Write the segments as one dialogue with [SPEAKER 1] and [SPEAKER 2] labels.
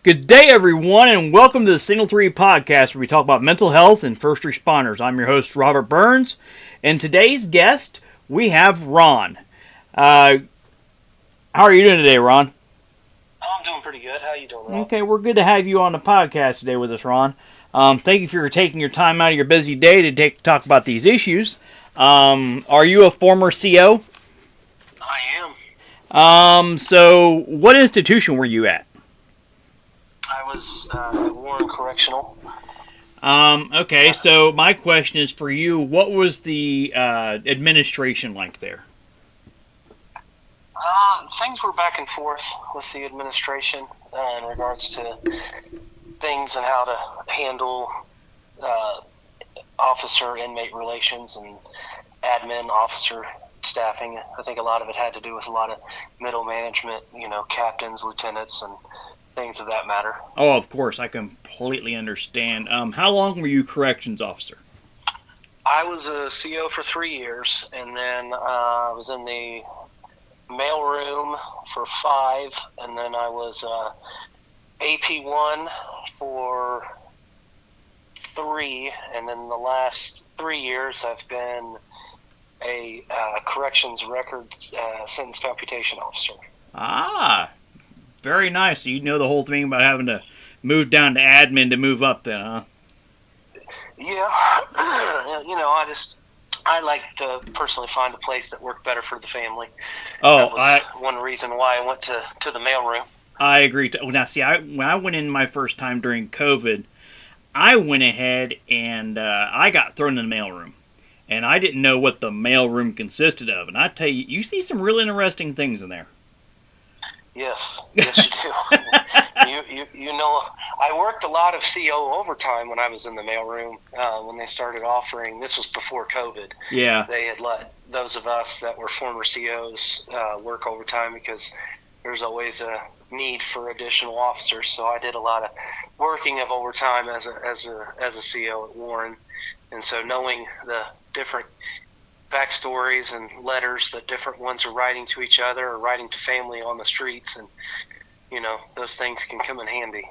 [SPEAKER 1] Good day, everyone, and welcome to the Signal 3 podcast where we talk about mental health and first responders. I'm your host, Robert Burns, and today's guest, we have Ron. How are you doing today, Ron?
[SPEAKER 2] I'm doing pretty good. How are you doing, Rob?
[SPEAKER 1] Okay, we're good to have you on the podcast today with us, Ron. Thank you for taking your time out of your busy day to talk about these issues. Are you a former CO?
[SPEAKER 2] I am.
[SPEAKER 1] So what institution were you at?
[SPEAKER 2] I was at Warren Correctional.
[SPEAKER 1] Okay, so my question is for you, what was the administration like there?
[SPEAKER 2] Things were back and forth with the administration in regards to things and how to handle officer-inmate relations and admin-officer staffing. I think a lot of it had to do with a lot of middle management, captains, lieutenants, and things of that matter.
[SPEAKER 1] Oh, of course, I completely understand. How long were you corrections officer?
[SPEAKER 2] I was a CO for 3 years, and then I was in the mail room for 5, and then I was AP1 for 3, and then the last 3 years I've been a corrections record sentence computation officer.
[SPEAKER 1] Ah, very nice. So you know the whole thing about having to move down to admin to move up then, huh?
[SPEAKER 2] Yeah. I like to personally find a place that worked better for the family.
[SPEAKER 1] Oh,
[SPEAKER 2] that was one reason why I went to the mailroom.
[SPEAKER 1] I agree. Now, see, when I went in my first time during COVID, I went ahead and I got thrown in the mailroom. And I didn't know what the mailroom consisted of. And I tell you, you see some really interesting things in there.
[SPEAKER 2] Yes, you do. I worked a lot of CO overtime when I was in the mailroom. When they started offering, this was before COVID.
[SPEAKER 1] Yeah.
[SPEAKER 2] They had let those of us that were former COs work overtime because there's always a need for additional officers. So I did a lot of working of overtime as a CO at Warren, and so knowing the different backstories and letters that different ones are writing to each other or writing to family on the streets, and those things can come in handy.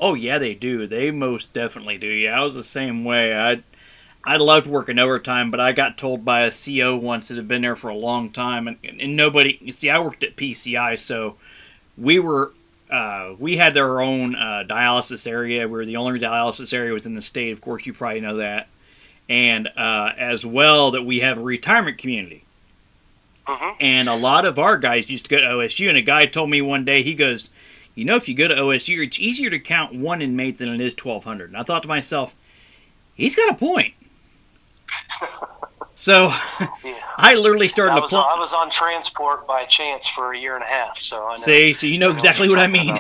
[SPEAKER 1] Oh yeah, they do. They most definitely do. Yeah, I was the same way. I loved working overtime, but I got told by a CO once that had been there for a long time, and nobody. You see, I worked at PCI, so we had our own dialysis area. We were the only dialysis area within the state. Of course, you probably know that. And as well, that we have a retirement community.
[SPEAKER 2] Mm-hmm.
[SPEAKER 1] And a lot of our guys used to go to OSU, and a guy told me one day, he goes, if you go to OSU, it's easier to count one inmate than it is 1,200. And I thought to myself, he's got a point. So
[SPEAKER 2] yeah.
[SPEAKER 1] I literally started
[SPEAKER 2] I was on transport by chance for a year and a half, so I know.
[SPEAKER 1] See, so you know exactly what I mean.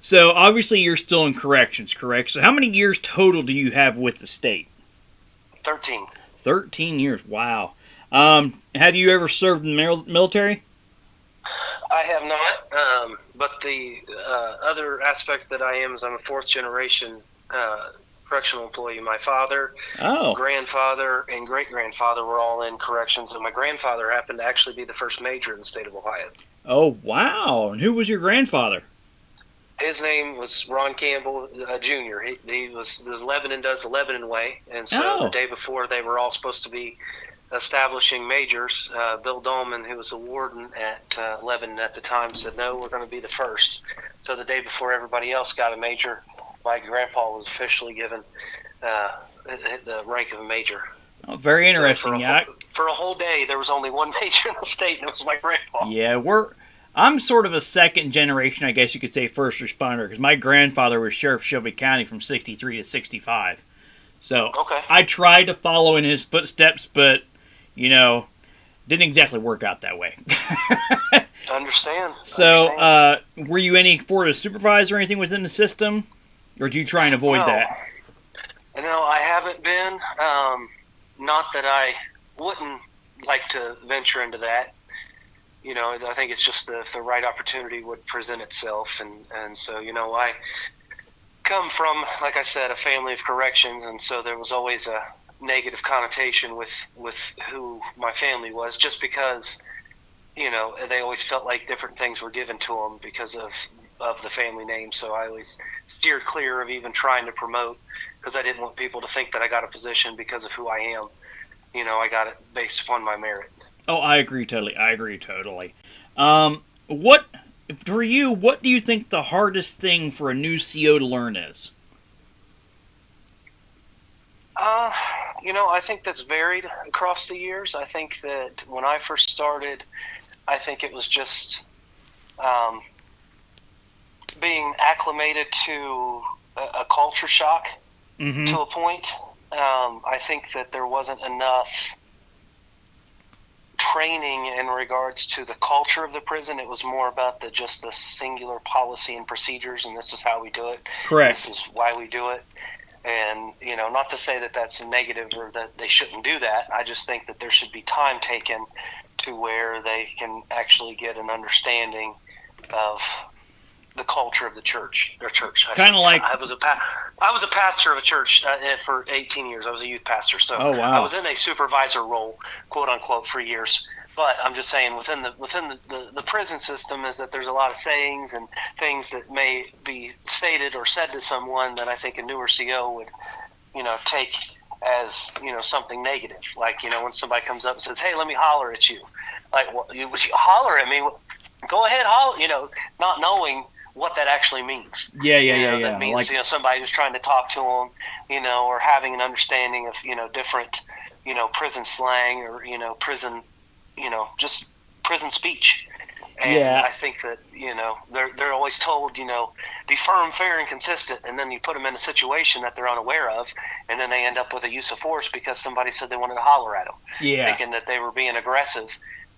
[SPEAKER 1] So obviously you're still in corrections, correct? So how many years total do you have with the state?
[SPEAKER 2] 13.
[SPEAKER 1] 13 years, wow. Have you ever served in the military?
[SPEAKER 2] I have not, but the other aspect that I am is I'm a fourth generation correctional employee. My father, grandfather, and great-grandfather were all in corrections, and my grandfather happened to actually be the first major in the state of Ohio.
[SPEAKER 1] Oh, wow. And who was your grandfather?
[SPEAKER 2] His name was Ron Campbell, Jr. He was Lebanon does the Lebanon way, and so the day before they were all supposed to be establishing majors, Bill Dolman, who was a warden at Lebanon at the time, said, no, we're going to be the first. So the day before everybody else got a major, my grandpa was officially given the rank of a major.
[SPEAKER 1] Oh, very interesting.
[SPEAKER 2] So for a whole day, there was only one major in the state, and it was my grandpa.
[SPEAKER 1] Yeah, I'm sort of a second generation, I guess you could say, first responder, because my grandfather was sheriff of Shelby County from 63 to 65. So I tried to follow in his footsteps, but, didn't exactly work out that way.
[SPEAKER 2] Understand.
[SPEAKER 1] So, were you any Florida supervisor or anything within the system, or do you try and avoid that?
[SPEAKER 2] No, I haven't been. Not that I wouldn't like to venture into that. I think it's just if the right opportunity would present itself, and so I come from, like I said, a family of corrections, and so there was always a negative connotation with who my family was, just because they always felt like different things were given to them because of of the family name. So I always steered clear of even trying to promote, because I didn't want people to think that I got a position because of who I am. I got it based upon my merit.
[SPEAKER 1] Oh, I agree totally. What for you? What do you think the hardest thing for a new CO to learn is?
[SPEAKER 2] I think that's varied across the years. I think that when I first started, I think it was just being acclimated to a culture shock to a point. I think that there wasn't enough training in regards to the culture of the prison. It was more about just the singular policy and procedures, and this is how we do it.
[SPEAKER 1] Correct.
[SPEAKER 2] This is why we do it. And, not to say that that's negative or that they shouldn't do that. I just think that there should be time taken to where they can actually get an understanding of the culture of the church. Their church.
[SPEAKER 1] Kind of like
[SPEAKER 2] I was a pastor of a church for 18 years. I was a youth pastor, so
[SPEAKER 1] oh, wow.
[SPEAKER 2] I was in a supervisor role, quote unquote, for years. But I'm just saying, within the prison system, is that there's a lot of sayings and things that may be stated or said to someone that I think a newer CO would, take as something negative. Like when somebody comes up and says, "Hey, let me holler at you," like, "Would you holler at me?" Go ahead, holler. Not knowing what that actually means.
[SPEAKER 1] Yeah.
[SPEAKER 2] That means somebody who's trying to talk to them, or having an understanding of different prison slang or prison just prison speech. And I think that they're always told be firm, fair, and consistent, and then you put them in a situation that they're unaware of, and then they end up with a use of force because somebody said they wanted to holler at them, thinking that they were being aggressive.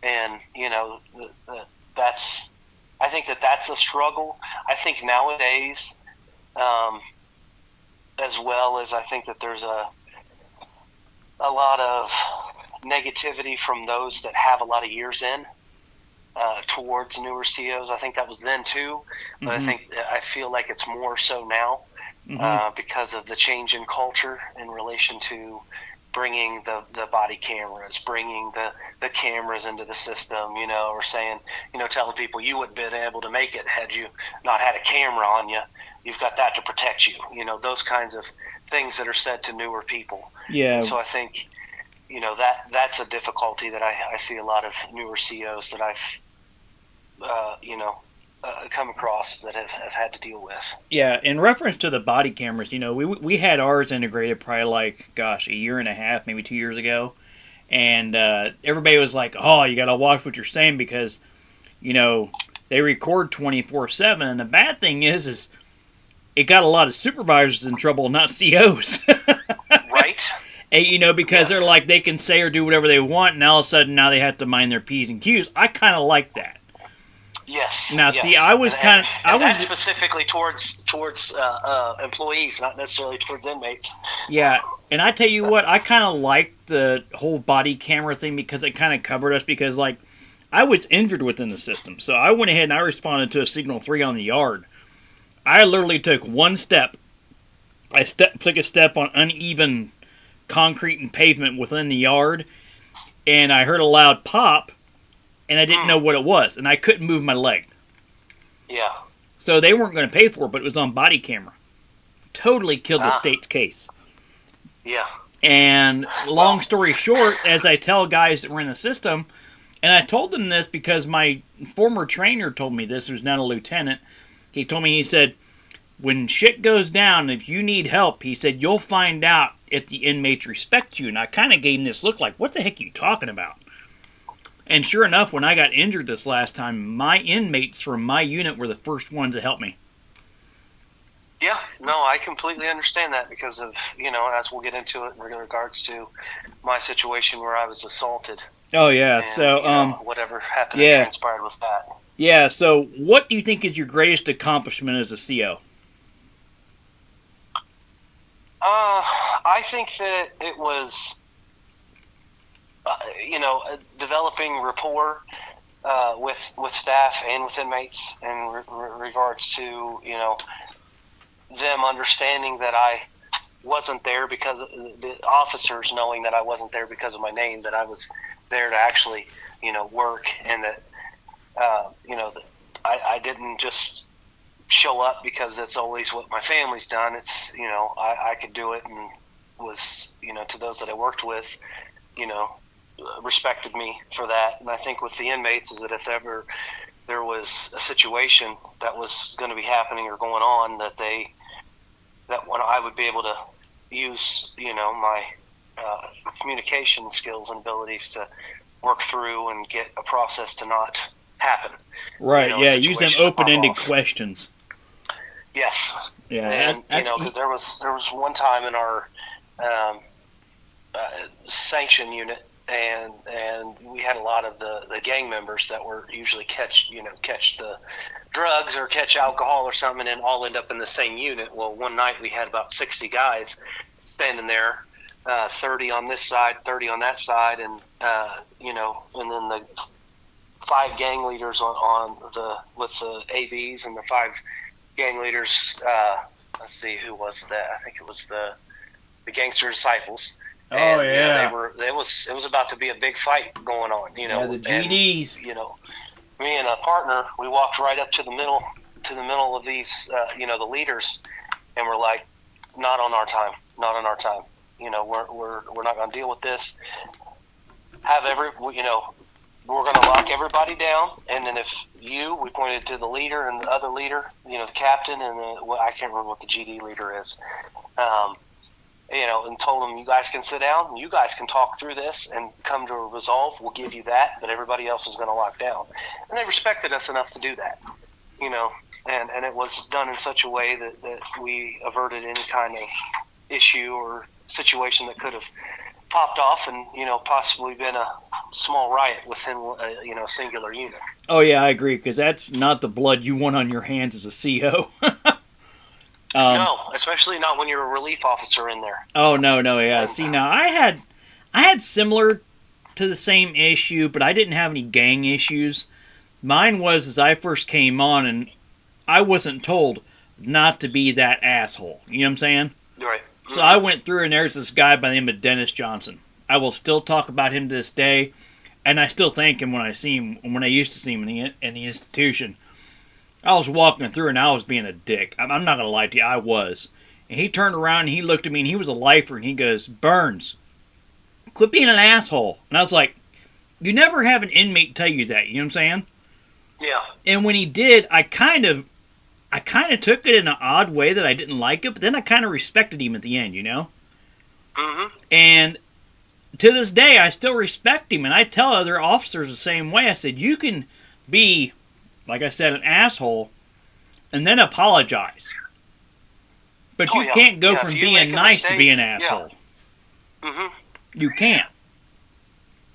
[SPEAKER 2] And I think that's a struggle. I think nowadays, as well as I think that there's a lot of negativity from those that have a lot of years in towards newer COs. I think that was then too, but I feel like it's more so now because of the change in culture in relation to bringing the body cameras, bringing the cameras into the system, or saying, telling people you wouldn't been able to make it had you not had a camera on you. You've got that to protect you. Those kinds of things that are said to newer people.
[SPEAKER 1] Yeah.
[SPEAKER 2] And so I think, that's a difficulty that I see a lot of newer COs that I've, come across that have had to deal with.
[SPEAKER 1] Yeah, in reference to the body cameras, we had ours integrated probably a year and a half, maybe 2 years ago. And everybody was like, "Oh, you got to watch what you're saying because, they record 24/7." And the bad thing is it got a lot of supervisors in trouble, not COs.
[SPEAKER 2] Right.
[SPEAKER 1] And, because they're like, they can say or do whatever they want, and all of a sudden now they have to mind their P's and Q's. I kind of like that.
[SPEAKER 2] Yes.
[SPEAKER 1] Now,
[SPEAKER 2] yes.
[SPEAKER 1] see, I was
[SPEAKER 2] specifically towards employees, not necessarily towards inmates.
[SPEAKER 1] Yeah, and I tell you what, I kind of liked the whole body camera thing because it kind of covered us because, I was injured within the system. So I went ahead and I responded to a Signal 3 on the yard. I literally took one step. I took a step on uneven concrete and pavement within the yard, and I heard a loud pop, and I didn't know what it was, and I couldn't move my leg.
[SPEAKER 2] Yeah.
[SPEAKER 1] So they weren't going to pay for it, but it was on body camera. Totally killed the state's case.
[SPEAKER 2] Yeah.
[SPEAKER 1] And long story short, as I tell guys that were in the system, and I told them this because my former trainer told me this, who's now a lieutenant. He told me, he said, when shit goes down, if you need help, he said, you'll find out if the inmates respect you. And I kind of gave him this look like, what the heck are you talking about? And sure enough, when I got injured this last time, my inmates from my unit were the first ones to help me.
[SPEAKER 2] Yeah, no, I completely understand that because of, as we'll get into it in regards to my situation where I was assaulted.
[SPEAKER 1] Oh, yeah. And, so,
[SPEAKER 2] whatever happened transpired with that.
[SPEAKER 1] Yeah, so what do you think is your greatest accomplishment as a CO?
[SPEAKER 2] I think that it was, developing rapport with staff and with inmates in regards to, them understanding that I wasn't there because of the officers knowing that I wasn't there because of my name, that I was there to actually, work, and that, I didn't just show up because that's always what my family's done. It's, I could do it, and was, to those that I worked with, respected me for that. And I think with the inmates is that if ever there was a situation that was going to be happening or going on, that when I would be able to use, my communication skills and abilities to work through and get a process to not happen.
[SPEAKER 1] Right, yeah, use them open-ended questions.
[SPEAKER 2] Yes.
[SPEAKER 1] Yeah.
[SPEAKER 2] And, because there was one time in our sanction unit, and we had a lot of the gang members that were usually catch the drugs or catch alcohol or something, and all end up in the same unit. Well, one night we had about 60 guys standing there, 30 on this side, 30 on that side, and and then the 5 gang leaders with the ABs, and the 5 gang leaders. Let's see, who was that? I think it was the Gangster Disciples. And,
[SPEAKER 1] oh yeah,
[SPEAKER 2] it was about to be a big fight going on.
[SPEAKER 1] Yeah, the GDs.
[SPEAKER 2] And, me and a partner, we walked right up to the middle of these, the leaders, and we're like, not on our time. We're not going to deal with this. We're going to lock everybody down, and then we pointed to the leader and the other leader, the captain, and I can't remember what the GD leader is, and told them, you guys can sit down, you guys can talk through this and come to a resolve. We'll give you that, but everybody else is going to lock down. And they respected us enough to do that, and it was done in such a way that we averted any kind of issue or situation that could have popped off and, possibly been a small riot within, a singular unit.
[SPEAKER 1] Oh, yeah, I agree, because that's not the blood you want on your hands as a CO.
[SPEAKER 2] No, especially not when you're a relief officer in there.
[SPEAKER 1] Oh, no, yeah. See, now, I had similar to the same issue, but I didn't have any gang issues. Mine was as I first came on, and I wasn't told not to be that asshole. You know what I'm saying?
[SPEAKER 2] Right.
[SPEAKER 1] So I went through, and there's this guy by the name of Dennis Johnson. I will still talk about him to this day, and I still thank him when I see him, when I used to see him in the institution. I was walking through, and I was being a dick. I'm not going to lie to you, I was. And he turned around, and he looked at me, and he was a lifer, and he goes, "Burns, quit being an asshole." And I was like, you never have an inmate tell you that, you know what I'm saying?
[SPEAKER 2] Yeah.
[SPEAKER 1] And when he did, I kind of took it in an odd way that I didn't like it, but then I kind of respected him at the end,
[SPEAKER 2] Mm-hmm.
[SPEAKER 1] And to this day, I still respect him, and I tell other officers the same way. I said, you can be, like I said, an asshole, and then apologize. But you can't go from being nice to being an asshole.
[SPEAKER 2] Yeah. Mm-hmm.
[SPEAKER 1] You can't.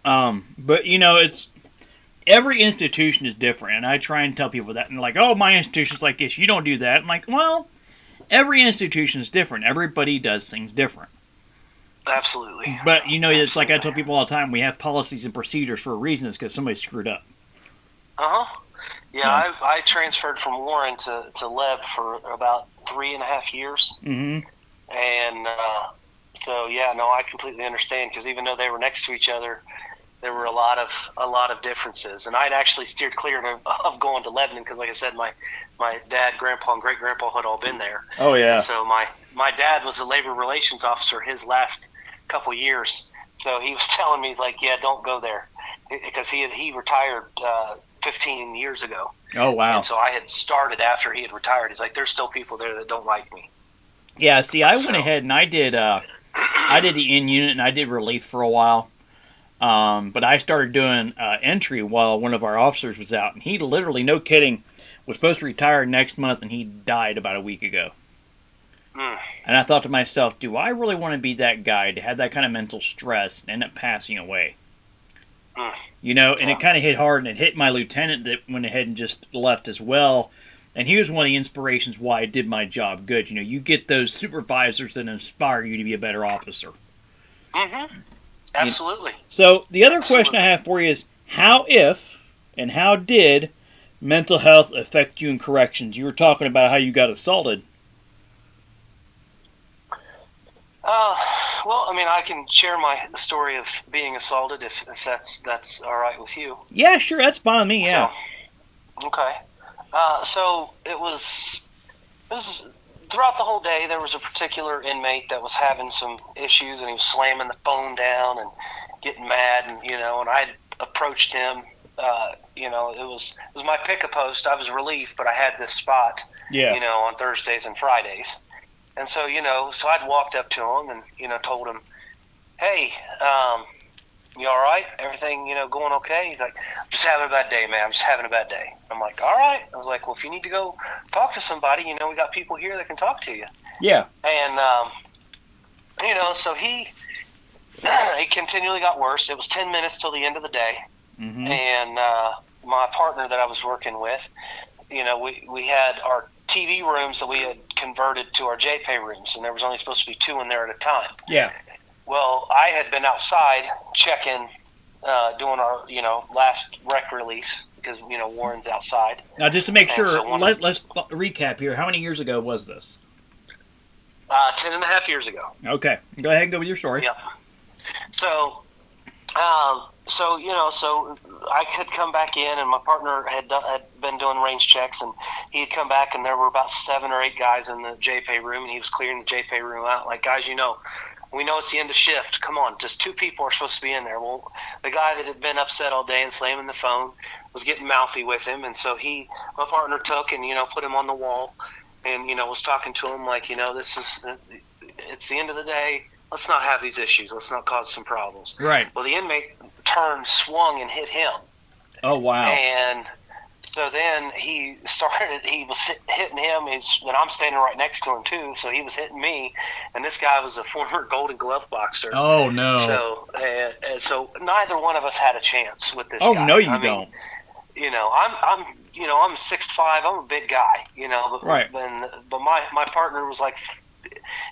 [SPEAKER 1] But, it's... Every institution is different, and I try and tell people that. And like, oh, my institution's like this. You don't do that. I'm like, well, every institution is different. Everybody does things different.
[SPEAKER 2] Absolutely.
[SPEAKER 1] But, it's like I tell people all the time, we have policies and procedures for a reason. It's because somebody screwed up.
[SPEAKER 2] Uh-huh. Yeah, I transferred from Warren to Leb for about 3.5 years.
[SPEAKER 1] Mm-hmm.
[SPEAKER 2] And so, yeah, no, I completely understand, because even though they were next to each other, there were a lot of differences, and I'd actually steered clear of going to Lebanon because, like I said, my dad, grandpa, and great grandpa had all been there.
[SPEAKER 1] Oh yeah.
[SPEAKER 2] And so my dad was a labor relations officer his last couple years, so he was telling me, he's like, yeah, don't go there, because he retired 15 years ago.
[SPEAKER 1] Oh wow.
[SPEAKER 2] And so I had started after he had retired. He's like, there's still people there that don't like me.
[SPEAKER 1] Yeah. See, I went ahead and I did the in unit, and I did relief for a while. But I started doing entry while one of our officers was out, and he literally, no kidding, was supposed to retire next month, and he died about a week ago. And I thought to myself, do I really want to be that guy to have that kind of mental stress and end up passing away? And it kind of hit hard, and it hit my lieutenant that went ahead and just left as well. And he was one of the inspirations why I did my job good. You get those supervisors that inspire you to be a better officer.
[SPEAKER 2] Mm-hmm. Absolutely.
[SPEAKER 1] So the other question I have for you is, how did mental health affect you in corrections? You were talking about how you got assaulted.
[SPEAKER 2] Well, I mean, I can share my story of being assaulted if that's all right with you.
[SPEAKER 1] Yeah, sure, that's fine with me. Yeah.
[SPEAKER 2] So, okay. So it was this throughout the whole day, there was a particular inmate that was having some issues, and he was slamming the phone down and getting mad, and and I approached him. It was my pick-a-post. I was relief, but I had this spot,
[SPEAKER 1] Yeah.
[SPEAKER 2] on Thursdays and Fridays, and so so I'd walked up to him and told him, "Hey, you all right? Everything going okay?" He's like, "I'm just having a bad day, man. I'm just having a bad day." I'm like, "All right." I was like, "Well, if you need to go talk to somebody, we got people here that can talk to you."
[SPEAKER 1] Yeah.
[SPEAKER 2] And so he continually got worse. It was 10 minutes till the end of the day, and my partner that I was working with, we had our TV rooms that we had converted to our JPay rooms, and there was only supposed to be 2 in there at a time.
[SPEAKER 1] Yeah.
[SPEAKER 2] Well, I had been outside checking, doing our last rec release because Warren's outside.
[SPEAKER 1] Now, just to make sure,
[SPEAKER 2] so
[SPEAKER 1] let's recap here. How many years ago was this?
[SPEAKER 2] 10.5 years ago.
[SPEAKER 1] Okay, go ahead and go with your story.
[SPEAKER 2] Yeah. So I could come back in, and my partner had been doing range checks, and he had come back, and there were about 7 or 8 guys in the JPay room, and he was clearing the JPay room out. Like, guys, we know it's the end of shift. Come on, just 2 people are supposed to be in there. Well, the guy that had been upset all day and slamming the phone was getting mouthy with him, and so my partner took and put him on the wall, and was talking to him like, it's the end of the day. Let's not have these issues. Let's not cause some problems.
[SPEAKER 1] Right.
[SPEAKER 2] Well, the inmate turned, swung, and hit him.
[SPEAKER 1] Oh, wow.
[SPEAKER 2] And so then he was hitting him, and I'm standing right next to him, too, so he was hitting me, and this guy was a former Golden Glove boxer.
[SPEAKER 1] Oh, no.
[SPEAKER 2] So neither one of us had a chance with this guy.
[SPEAKER 1] Oh, no, you don't.
[SPEAKER 2] I'm 6'5", I'm a big guy, but,
[SPEAKER 1] right.
[SPEAKER 2] But my partner was like,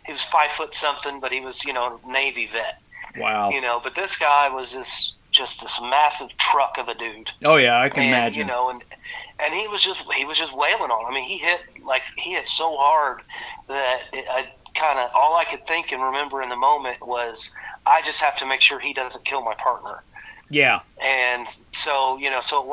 [SPEAKER 2] he was 5 foot something, but he was, Navy vet.
[SPEAKER 1] Wow.
[SPEAKER 2] But this guy was just this massive truck of a dude.
[SPEAKER 1] Oh yeah, I can imagine.
[SPEAKER 2] And he was just wailing on him. I mean, he hit so hard that I kind of, all I could think and remember in the moment was, I just have to make sure he doesn't kill my partner.
[SPEAKER 1] Yeah.
[SPEAKER 2] And so so it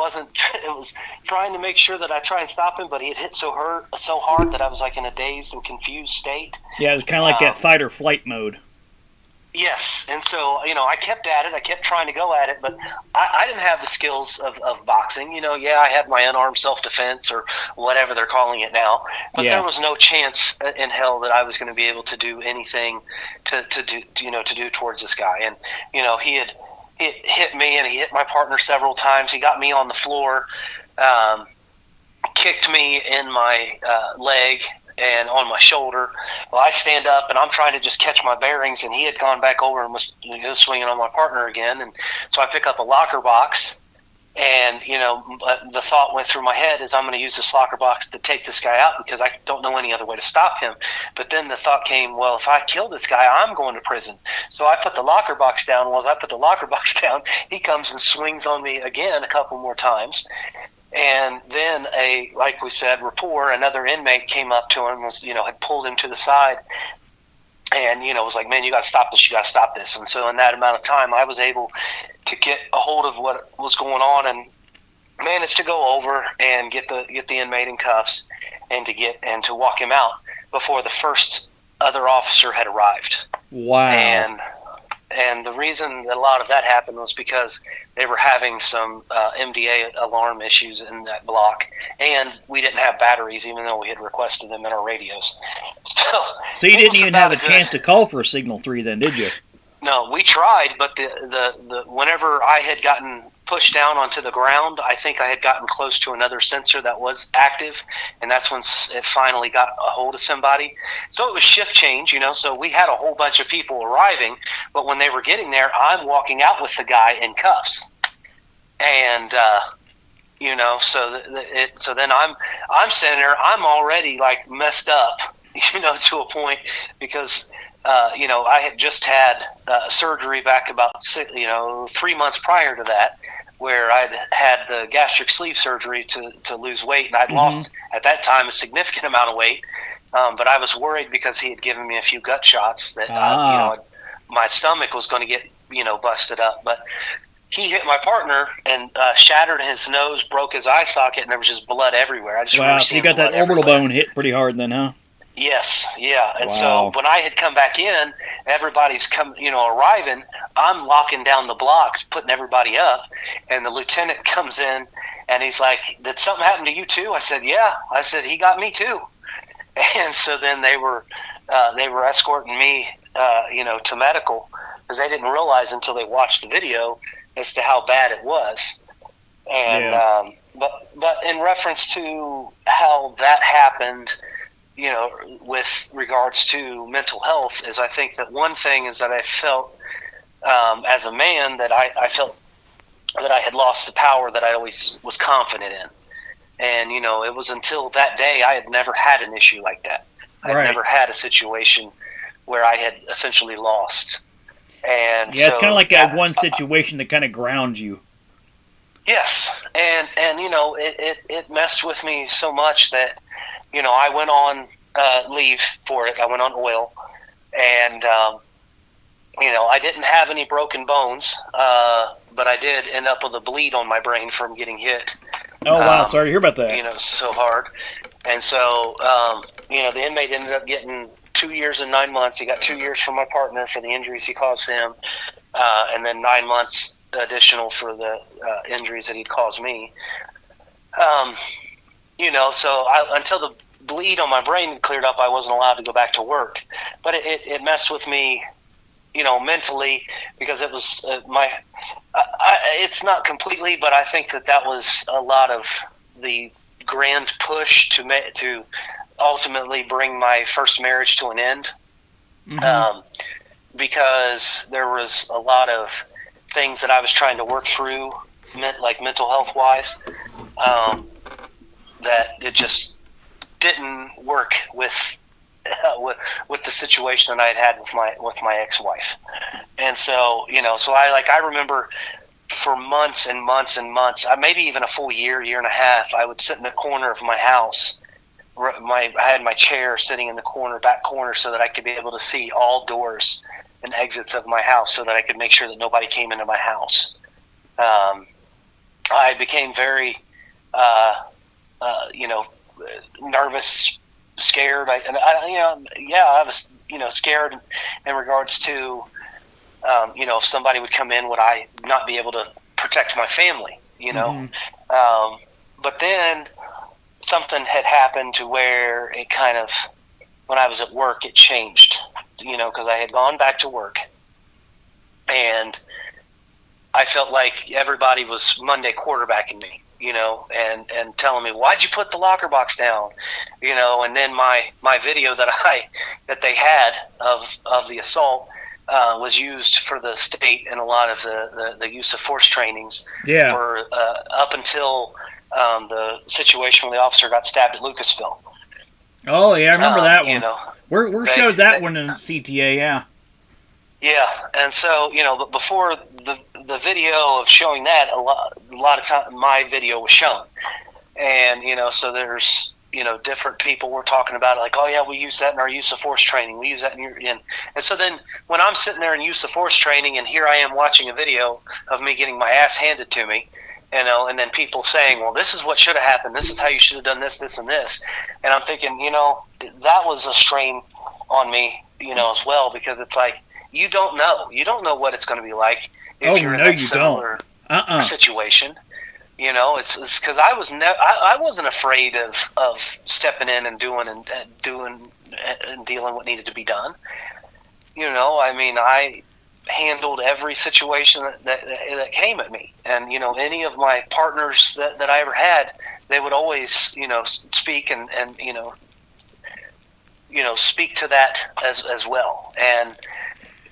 [SPEAKER 2] was trying to make sure that I try and stop him, but he had hit so hard that I was like in a dazed and confused state.
[SPEAKER 1] Yeah, it was kind of like that fight or flight mode.
[SPEAKER 2] Yes, and so I kept at it. I kept trying to go at it, but I didn't have the skills of boxing. I had my unarmed self-defense or whatever they're calling it now, but there was no chance in hell that I was going to be able to do anything to do towards this guy. And he had hit me, and he hit my partner several times. He got me on the floor, kicked me in my leg and on my shoulder. Well, I stand up, and I'm trying to just catch my bearings, and he had gone back over and was swinging on my partner again. And so I pick up a locker box, and the thought went through my head is, I'm going to use this locker box to take this guy out because I don't know any other way to stop him. But then the thought came, well, if I kill this guy, I'm going to prison. So I put the locker box down. Well, as I put the locker box down, he comes and swings on me again a couple more times. And then like we said, rapport, another inmate came up to him, had pulled him to the side, and was like, "Man, you got to stop this! You got to stop this!" And so in that amount of time, I was able to get a hold of what was going on and managed to go over and get the inmate in cuffs and to walk him out before the first other officer had arrived.
[SPEAKER 1] Wow.
[SPEAKER 2] And the reason that a lot of that happened was because they were having some MDA alarm issues in that block, and we didn't have batteries, even though we had requested them in our radios.
[SPEAKER 1] So you didn't even have a chance to call for a Signal 3 then, did you?
[SPEAKER 2] No, we tried, but the whenever I had gotten pushed down onto the ground, I think I had gotten close to another sensor that was active, and that's when it finally got a hold of somebody. So it was shift change, so we had a whole bunch of people arriving, but when they were getting there, I'm walking out with the guy in cuffs. And so then I'm sitting there, I'm already like messed up, to a point, because I had just had surgery back about 3 months prior to that, where I'd had the gastric sleeve surgery to lose weight, and I'd lost at that time a significant amount of weight. But I was worried because he had given me a few gut shots that my stomach was going to get busted up. But he hit my partner and shattered his nose, broke his eye socket, and there was just blood everywhere. I just
[SPEAKER 1] Wow,
[SPEAKER 2] remember
[SPEAKER 1] so you
[SPEAKER 2] seeing
[SPEAKER 1] got that
[SPEAKER 2] blood
[SPEAKER 1] orbital
[SPEAKER 2] everywhere.
[SPEAKER 1] bone hit pretty hard then, huh?
[SPEAKER 2] Yes, yeah. And so
[SPEAKER 1] Wow.
[SPEAKER 2] when I had come back in, everybody's arriving. I'm locking down the block, putting everybody up, and the lieutenant comes in, and he's like, "Did something happen to you too?" I said, "Yeah." I said, "He got me too." And so then they were escorting me, to medical, because they didn't realize until they watched the video as to how bad it was. And
[SPEAKER 1] Yeah.
[SPEAKER 2] but in reference to how that happened, with regards to mental health, is I think that one thing is that I felt, as a man, that I felt that I had lost the power that I always was confident in. And, it was until that day I had never had an issue like that. I had
[SPEAKER 1] Right.
[SPEAKER 2] never had a situation where I had essentially lost. And
[SPEAKER 1] Yeah, it's
[SPEAKER 2] so
[SPEAKER 1] kind of like that one situation that kind of grounds you.
[SPEAKER 2] yes. And it messed with me so much that, I went on leave for it. I went on oil. And, I didn't have any broken bones, but I did end up with a bleed on my brain from getting hit.
[SPEAKER 1] Oh, wow. Sorry to hear about that.
[SPEAKER 2] So hard. And so, the inmate ended up getting 2 years and 9 months. He got 2 years from my partner for the injuries he caused him, and then 9 months additional for the injuries that he'd caused me. So until the bleed on my brain cleared up, I wasn't allowed to go back to work. But it messed with me, mentally, because it was it's not completely, but I think that was a lot of the grand push to ultimately bring my first marriage to an end.
[SPEAKER 1] Mm-hmm.
[SPEAKER 2] Because there was a lot of things that I was trying to work through, like mental health wise, that it just didn't work with the situation that I had with my ex-wife. And so, I remember for months and months and months, maybe even a full year and a half, I would sit in the corner of my house. I had my chair sitting in the back corner, so that I could be able to see all doors and exits of my house, so that I could make sure that nobody came into my house. I became very, nervous, scared. I was, scared in regards to, if somebody would come in, would I not be able to protect my family?
[SPEAKER 1] Mm-hmm.
[SPEAKER 2] But then something had happened to where it kind of, when I was at work, it changed, because I had gone back to work, and I felt like everybody was Monday quarterbacking me, and telling me, "Why'd you put the locker box down?" And then my video that they had of the assault was used for the state in a lot of the use of force trainings.
[SPEAKER 1] Yeah.
[SPEAKER 2] For up until the situation when the officer got stabbed at Lucasville.
[SPEAKER 1] Oh, yeah, I remember that one. We
[SPEAKER 2] they
[SPEAKER 1] showed that one in CTA, yeah.
[SPEAKER 2] Yeah, and so, but before the video of showing that, a lot of time my video was shown, and so there's different people were talking about it, like, "Oh yeah, we use that in our use of force training. We use that and so then when I'm sitting there in use of force training, and here I am watching a video of me getting my ass handed to me, and then people saying, "Well, this is what should have happened. This is how you should have done this, this, and this," and I'm thinking, that was a strain on me, as well, because it's like, you don't know what it's going to be like if you're in that similar situation. It's because I wasn't afraid of stepping in and doing and dealing what needed to be done. I handled every situation that came at me, and any of my partners that I ever had, they would always speak and speak to that as well. And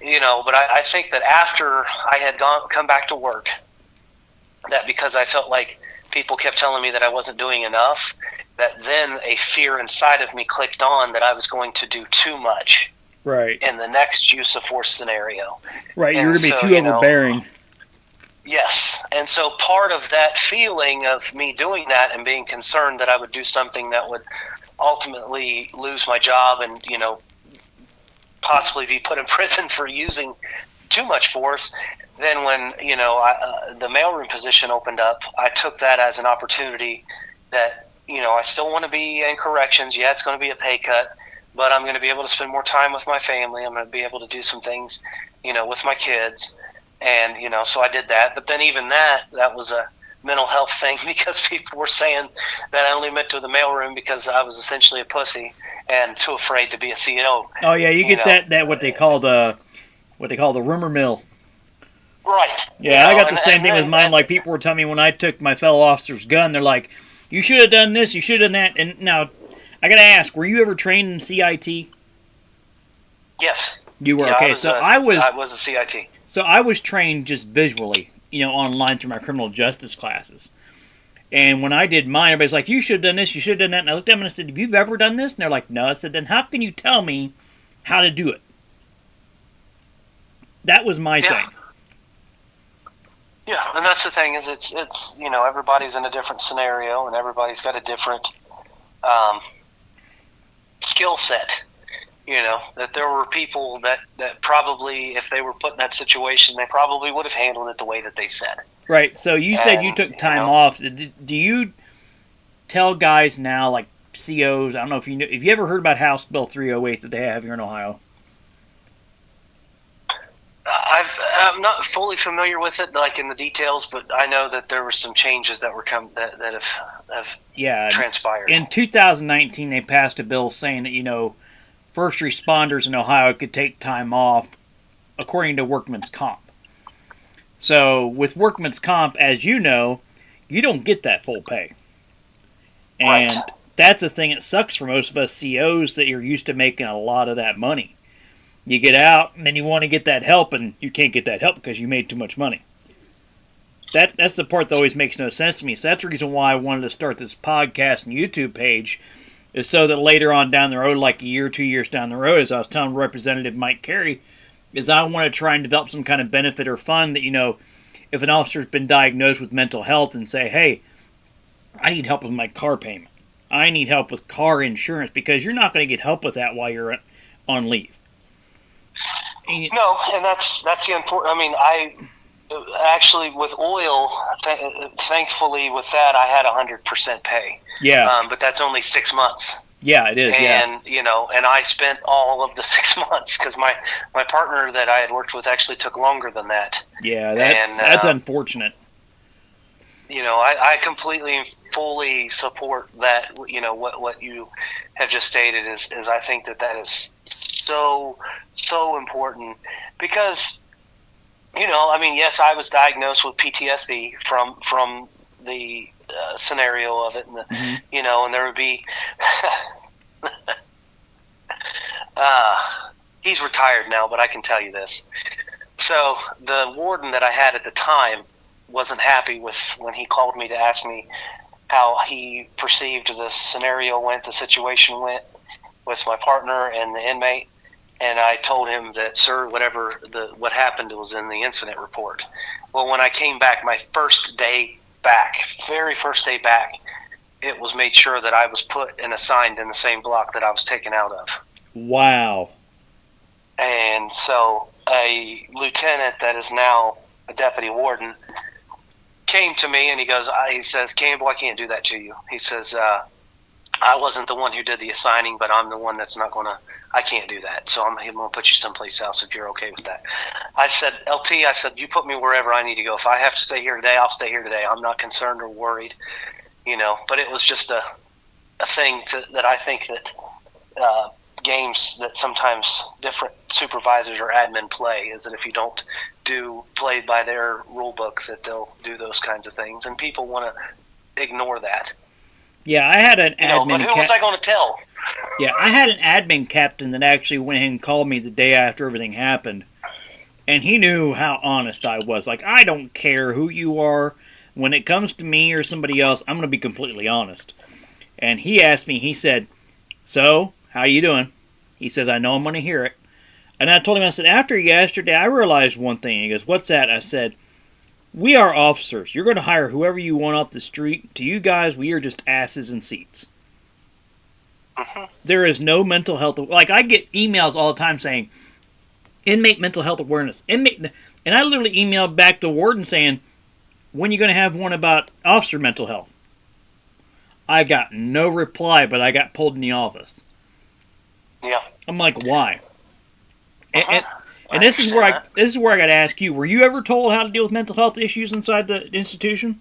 [SPEAKER 2] but I think that after I had come back to work, that because I felt like people kept telling me that I wasn't doing enough, that then a fear inside of me clicked on that I was going to do too much.
[SPEAKER 1] Right.
[SPEAKER 2] In the next use of force scenario.
[SPEAKER 1] Right, you're going to be too overbearing.
[SPEAKER 2] Yes, and so part of that feeling of me doing that and being concerned that I would do something that would ultimately lose my job and, possibly be put in prison for using too much force. Then when the mailroom position opened up, I took that as an opportunity that I still want to be in corrections. Yeah, it's going to be a pay cut, but I'm going to be able to spend more time with my family. I'm going to be able to do some things, with my kids, and so I did that. But then even that was a mental health thing because people were saying that I only went to the mailroom because I was essentially a pussy and too afraid to be a CEO.
[SPEAKER 1] Oh yeah, you get that what they call the rumor mill.
[SPEAKER 2] Right.
[SPEAKER 1] Yeah, I got the same thing with mine. Like, people were telling me when I took my fellow officer's gun, they're like, you should have done this, you should have done that. And now, I got to ask, were you ever trained in CIT?
[SPEAKER 2] Yes.
[SPEAKER 1] You were?
[SPEAKER 2] Yeah,
[SPEAKER 1] okay, I
[SPEAKER 2] was a CIT.
[SPEAKER 1] So I was trained just visually, online through my criminal justice classes. And when I did mine, everybody's like, you should have done this, you should have done that. And I looked at them and I said, have you ever done this? And they're like, no. I said, then how can you tell me how to do it? That was my thing.
[SPEAKER 2] Yeah, and that's the thing is it's everybody's in a different scenario and everybody's got a different skill set. That there were people that probably, if they were put in that situation, they probably would have handled it the way that they said.
[SPEAKER 1] Right. So you said you took time off. Do you tell guys now, like COs? I don't know if you know. Have you ever heard about House Bill 308 that they have here in Ohio?
[SPEAKER 2] I'm not fully familiar with it, like in the details, but I know that there were some changes that were that have transpired.
[SPEAKER 1] In 2019, they passed a bill saying that first responders in Ohio could take time off according to workman's comp. So with workman's comp, as you know, you don't get that full pay. And that's the thing that sucks for most of us COs, that you're used to making a lot of that money. You get out, and then you want to get that help, and you can't get that help because you made too much money. That's the part that always makes no sense to me. So that's the reason why I wanted to start this podcast and YouTube page, is so that later on down the road, like a year, 2 years down the road, as I was telling Representative Mike Carey, is I want to try and develop some kind of benefit or fund that, if an officer's been diagnosed with mental health and say, hey, I need help with my car payment. I need help with car insurance, because you're not going to get help with that while you're on leave.
[SPEAKER 2] No, and that's the important. I mean, I actually with oil, thankfully with that, I had 100% pay.
[SPEAKER 1] Yeah.
[SPEAKER 2] But that's only 6 months.
[SPEAKER 1] Yeah, it is.
[SPEAKER 2] And and I spent all of the 6 months because my partner that I had worked with actually took longer than that.
[SPEAKER 1] Yeah, that's unfortunate.
[SPEAKER 2] I completely and fully support that. What you have just stated is I think that is so important, because yes, I was diagnosed with PTSD from the scenario of it, and and there would be he's retired now, but I can tell you this. So the warden that I had at the time wasn't happy with when he called me to ask me how he perceived the scenario went, the situation went with my partner and the inmate. And I told him that, sir, what happened was in the incident report. Well, when I came back, my very first day back, it was made sure that I was put and assigned in the same block that I was taken out of.
[SPEAKER 1] Wow.
[SPEAKER 2] And so a lieutenant that is now a deputy warden came to me and he says, Campbell, I can't do that to you. He says, I wasn't the one who did the assigning, but I'm the one that's not going to, I can't do that. So I'm going to put you someplace else if you're okay with that. I said, LT, you put me wherever I need to go. If I have to stay here today, I'll stay here today. I'm not concerned or worried, but it was just a thing that I think that games that sometimes different supervisors or admin play is that if you don't play by their rule book, that they'll do those kinds of things. And people want to ignore that.
[SPEAKER 1] Yeah, I had an admin.
[SPEAKER 2] But who was I going to tell?
[SPEAKER 1] Yeah, I had an admin captain that actually went ahead and called me the day after everything happened. And he knew how honest I was. Like, I don't care who you are. When it comes to me or somebody else, I'm going to be completely honest. And he asked me, he said, so, how you doing? He says, I know I'm going to hear it. And I told him, I said, after yesterday, I realized one thing. He goes, what's that? I said, we are officers. You're going to hire whoever you want off the street. To you guys, we are just asses in seats. There is no mental health. Like, I get emails all the time saying, Inmate mental health awareness. Inmate, and I literally emailed back the warden saying, when are you going to have one about officer mental health? I got no reply, but I got pulled in the office.
[SPEAKER 2] Yeah.
[SPEAKER 1] I'm like, why? And this is where I got to ask you: were you ever told how to deal with mental health issues inside the institution?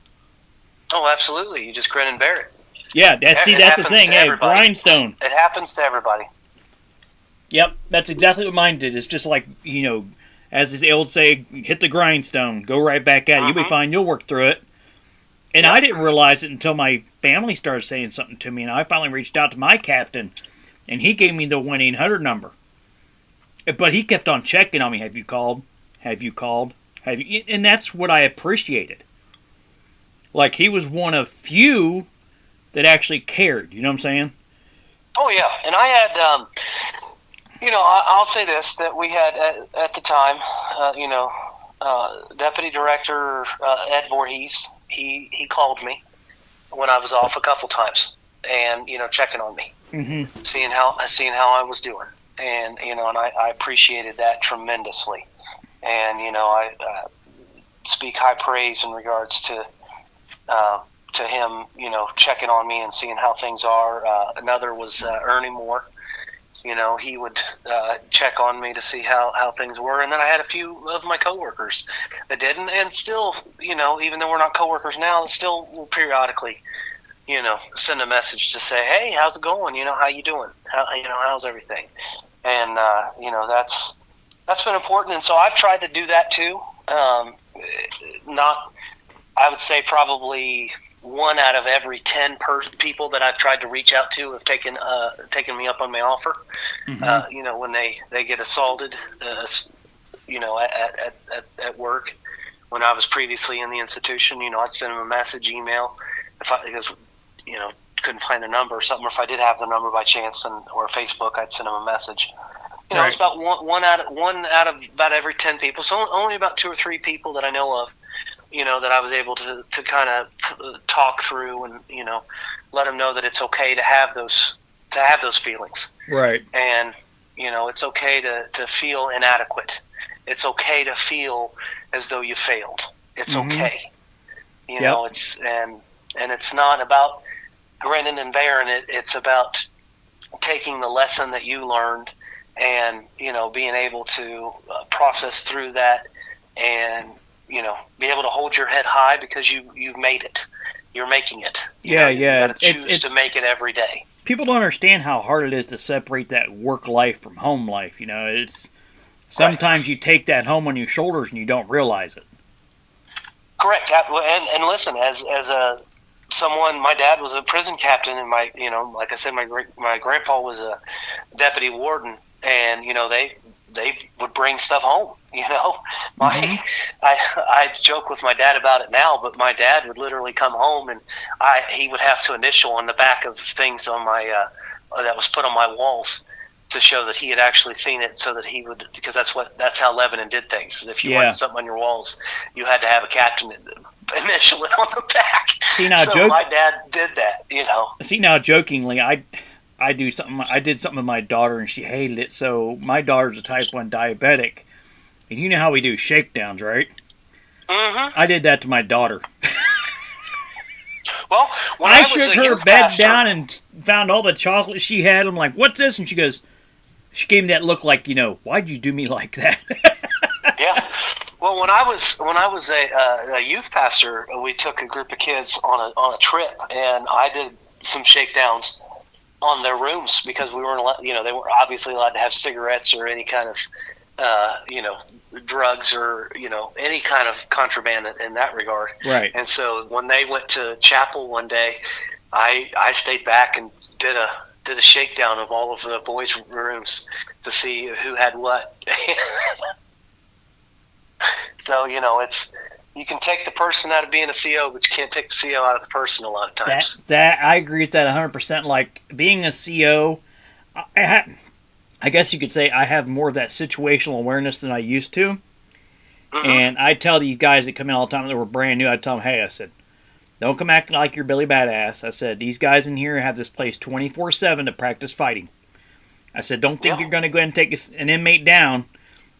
[SPEAKER 2] Oh, absolutely. You just grin and bear it.
[SPEAKER 1] Yeah, that's the thing. Yeah, grindstone.
[SPEAKER 2] It happens to everybody.
[SPEAKER 1] Yep, that's exactly what mine did. It's just like, as they old say, hit the grindstone, go right back at it. You'll be fine. You'll work through it. And I didn't realize it until my family started saying something to me, and I finally reached out to my captain, and he gave me the 1-800 number. But he kept on checking on me. Have you called? Have you called? Have you? And that's what I appreciated. Like, he was one of few that actually cared. You know what I'm saying?
[SPEAKER 2] Oh, yeah. And I had, I'll say this, that we had at the time, Deputy Director Ed Voorhees, he called me when I was off a couple times and, checking on me, seeing how I was doing. And, and I appreciated that tremendously. And, I speak high praise in regards to him, checking on me and seeing how things are. Another was Ernie Moore. He would check on me to see how things were. And then I had a few of my coworkers that didn't. And still, even though we're not coworkers now, still will periodically, send a message to say, hey, how's it going? How you doing? How's everything? And, that's been important. And so I've tried to do that too. I would say probably 1 out of every 10 people that I've tried to reach out to have taken me up on my offer. When they get assaulted, at work. When I was previously in the institution, I'd send them a message, email, because couldn't find the number or something. Or if I did have the number by chance, or Facebook, I'd send them a message.
[SPEAKER 1] Right.
[SPEAKER 2] It's about one out of about every 10 people. So only about 2 or 3 people that I know of, that I was able to kind of talk through and, let them know that it's okay to have those feelings. Right. And, it's okay to feel inadequate. It's okay to feel as though you failed. It's okay. It's, and it's not about grinning and bearing it. It's about taking the lesson that you learned and, being able to process through that and, be able to hold your head high because you've made it. You're making it. You gotta choose to make it every day.
[SPEAKER 1] People don't understand how hard it is to separate that work life from home life. It's sometimes you take that home on your shoulders and you don't realize it.
[SPEAKER 2] Correct. And listen, as someone, my dad was a prison captain, and like I said, my grandpa was a deputy warden, and they would bring stuff home. I joke with my dad about it now, but my dad would literally come home and he would have to initial on the back of things on my that was put on my walls to show that he had actually seen it, so that he would, because that's how Lebanon did things. If you wanted something on your walls, you had to have a captain initial it on the back. My dad did that.
[SPEAKER 1] See, now jokingly, I did something with my daughter and she hated it. So my daughter's a type 1 diabetic, and you know how we do shakedowns, right? I did that to my daughter.
[SPEAKER 2] Well, when
[SPEAKER 1] I shook her bed down and found all the chocolate she had. I'm like, "What's this?" And she goes, she gave me that look like, why'd you do me like that?
[SPEAKER 2] Yeah. Well, when I was a youth pastor, we took a group of kids on a trip, and I did some shakedowns on their rooms because we weren't allowed, they weren't obviously allowed to have cigarettes or any kind of, drugs or, any kind of contraband in that regard. Right. And so when they went to chapel one day, I stayed back and did a shakedown of all of the boys' rooms to see who had what. So, you can take the person out of being a CO, but you can't take the CO out of the person a lot of times.
[SPEAKER 1] That I agree with that 100%. Like, being a CO, I guess you could say I have more of that situational awareness than I used to. And I tell these guys that come in all the time that were brand new, I tell them, hey, I said, don't come acting like you're Billy Badass. I said, these guys in here have this place 24/7 to practice fighting. I said, don't think you're going to go ahead and take an inmate down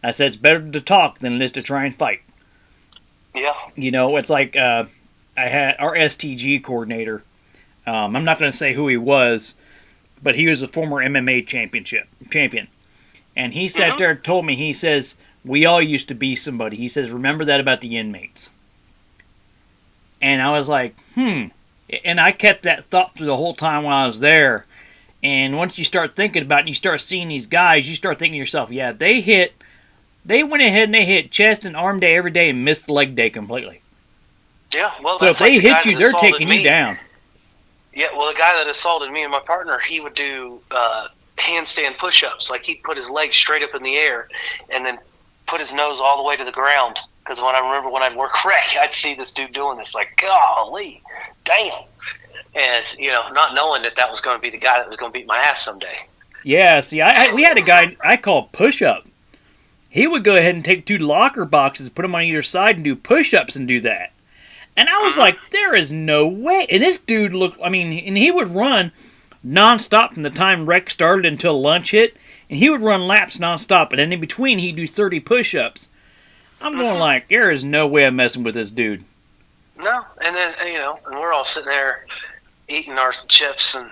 [SPEAKER 1] I said, it's better to talk than it is to try and fight.
[SPEAKER 2] Yeah.
[SPEAKER 1] It's like I had our STG coordinator. I'm not going to say who he was, but he was a former MMA champion. And he sat there and told me, he says, we all used to be somebody. He says, remember that about the inmates. And I was like, And I kept that thought through the whole time while I was there. And once you start thinking about it and you start seeing these guys, you start thinking to yourself, yeah, they went ahead and they hit chest and arm day every day and missed the leg day completely.
[SPEAKER 2] Yeah, well,
[SPEAKER 1] so if they hit you, they're taking you down.
[SPEAKER 2] Yeah, well, the guy that assaulted me and my partner, he would do handstand push-ups. Like, he'd put his legs straight up in the air and then put his nose all the way to the ground. Because when I'd work rec, I'd see this dude doing this, like, golly, damn. And, not knowing that was going to be the guy that was going to beat my ass someday.
[SPEAKER 1] Yeah, see, we had a guy I called push-up. He would go ahead and take 2 locker boxes, put them on either side, and do push-ups and do that. And I was like, there is no way. And this dude and he would run nonstop from the time rec started until lunch hit. And he would run laps nonstop. And then in between, he'd do 30 push-ups. I'm going like, there is no way I'm messing with this dude.
[SPEAKER 2] No. And then, and we're all sitting there eating our chips and,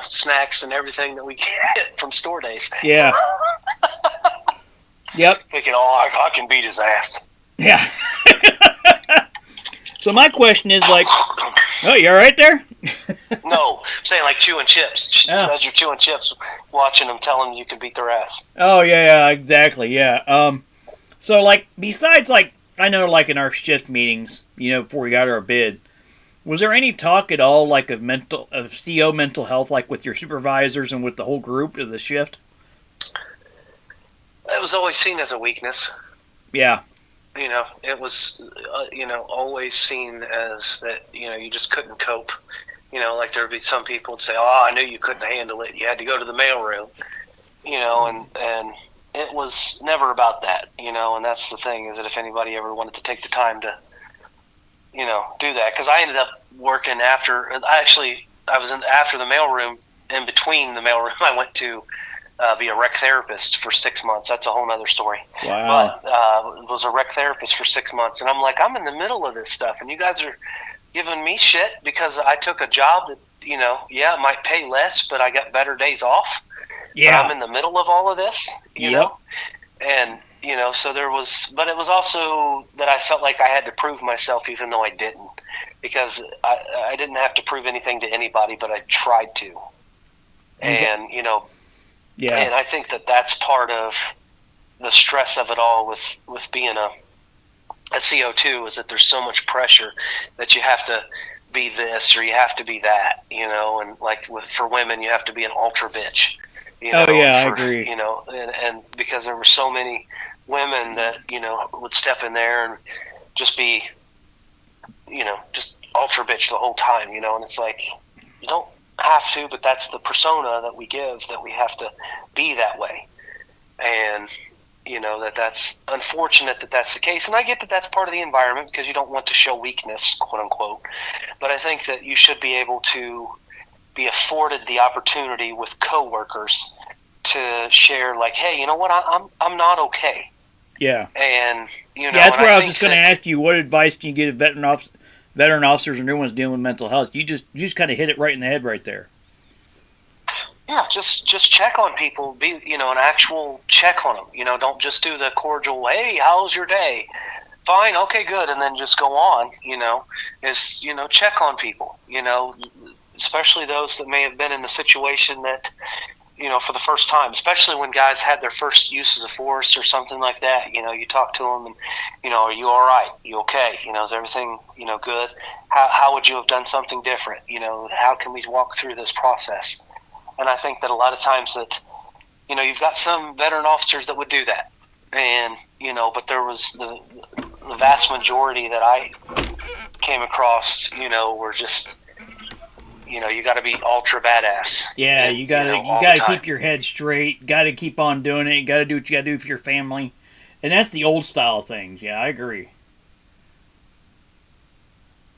[SPEAKER 2] snacks and everything that we get from store days.
[SPEAKER 1] Yeah. Yep.
[SPEAKER 2] Thinking, I can beat his ass.
[SPEAKER 1] Yeah. So my question is like, oh, you all right there?
[SPEAKER 2] No, I'm saying like chewing chips. As you're chewing chips, watching them, telling them you can beat their ass.
[SPEAKER 1] Oh, yeah, exactly, yeah. So, like, besides, like, I know, like, in our shift meetings, before we got our bid, was there any talk at all, like, of CO mental health, like, with your supervisors and with the whole group of the shift?
[SPEAKER 2] It was always seen as a weakness.
[SPEAKER 1] Yeah.
[SPEAKER 2] It was, always seen as that, you just couldn't cope. Like there would be some people would say, I knew you couldn't handle it. You had to go to the mailroom, and it was never about that, and that's the thing is that if anybody ever wanted to take the time to, do that, because I ended up working after the mailroom. In between the mailroom, I went to be a rec therapist for 6 months. That's a whole other story.
[SPEAKER 1] Wow.
[SPEAKER 2] But was a rec therapist for 6 months, and I'm like, I'm in the middle of this stuff, and you guys are giving me shit because I took a job that, it might pay less, but I got better days off.
[SPEAKER 1] Yeah.
[SPEAKER 2] But I'm in the middle of all of this, you know? And, so there was, but it was also that I felt like I had to prove myself even though I didn't, because I didn't have to prove anything to anybody, but I tried to. And,
[SPEAKER 1] yeah.
[SPEAKER 2] And I think that that's part of the stress of it all with being a CO2 is that there's so much pressure that you have to be this or you have to be that, and like for women, you have to be an ultra bitch.
[SPEAKER 1] I agree.
[SPEAKER 2] And because there were so many women that, would step in there and just be, just ultra bitch the whole time, and it's like, you don't have to, but that's the persona that we give, that we have to be that way. And, that's unfortunate that that's the case. And I get that that's part of the environment because you don't want to show weakness, quote unquote. But I think that you should be able to be afforded the opportunity with coworkers to share, like, hey, you know what, I'm not okay.
[SPEAKER 1] Yeah.
[SPEAKER 2] And,
[SPEAKER 1] that's where I was just going to ask you, what advice can you give veteran officers and new ones dealing with mental health? You just kind of hit it right in the head right there.
[SPEAKER 2] Yeah, just check on people. Be an actual check on them. Don't just do the cordial, hey, how's your day? Fine, okay, good, and then just go on. Check on people. Especially those that may have been in a situation that, for the first time. Especially when guys had their first uses of force or something like that. You talk to them and, are you all right? You okay? Is everything good? How would you have done something different? How can we walk through this process? And I think that a lot of times that, you've got some veteran officers that would do that. And, but there was the vast majority that I came across, were just, you got to be ultra badass.
[SPEAKER 1] Yeah, you got to keep your head straight. Got to keep on doing it. You got to do what you got to do for your family. And that's the old style things. Yeah, I agree.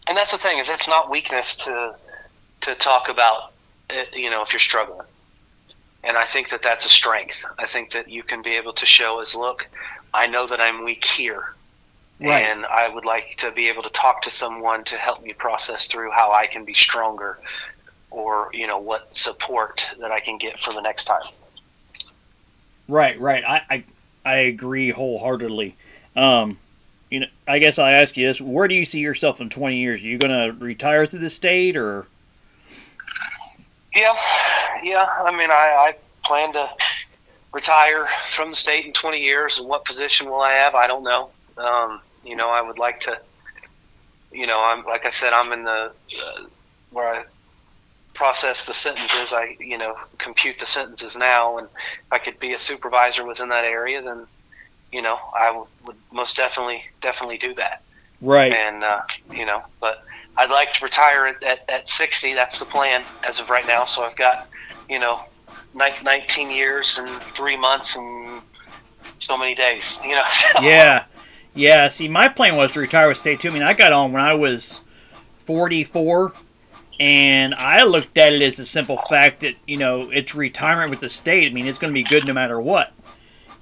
[SPEAKER 2] And that's the thing, is it's not weakness to talk about, if you're struggling. And I think that that's a strength. I think that you can be able to show as, look, I know that I'm weak here. Right. And I would like to be able to talk to someone to help me process through how I can be stronger, or, what support that I can get for the next time.
[SPEAKER 1] Right. I agree wholeheartedly. I guess I'll ask you this: where do you see yourself in 20 years? Are you going to retire through the state, or?
[SPEAKER 2] Yeah. I mean, I plan to retire from the state in 20 years. And what position will I have? I don't know. I would like to. I'm like I said, I'm in the where I process the sentences. I compute the sentences now, and if I could be a supervisor within that area, then I would most definitely do that.
[SPEAKER 1] Right.
[SPEAKER 2] And but I'd like to retire at 60. That's the plan as of right now. So I've got 19 years and 3 months and so many days. So.
[SPEAKER 1] Yeah. See, my plan was to retire with state too. I mean, I got on when I was 44. And I looked at it as a simple fact that, it's retirement with the state. I mean, it's going to be good no matter what.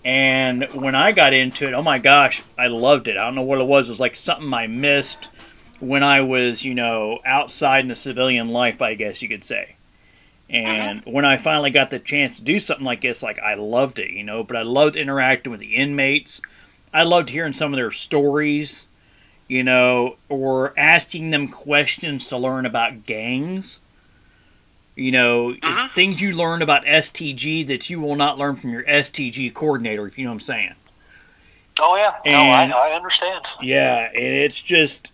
[SPEAKER 1] And when I got into it, oh my gosh, I loved it. I don't know what it was. It was like something I missed when I was, outside in the civilian life, I guess you could say. And when I finally got the chance to do something like this, like, I loved it, But I loved interacting with the inmates. I loved hearing some of their stories. Or asking them questions to learn about gangs. Things you learn about STG that you will not learn from your STG coordinator, if you know what I'm saying.
[SPEAKER 2] Oh, yeah.
[SPEAKER 1] And,
[SPEAKER 2] I understand.
[SPEAKER 1] Yeah, and it's just...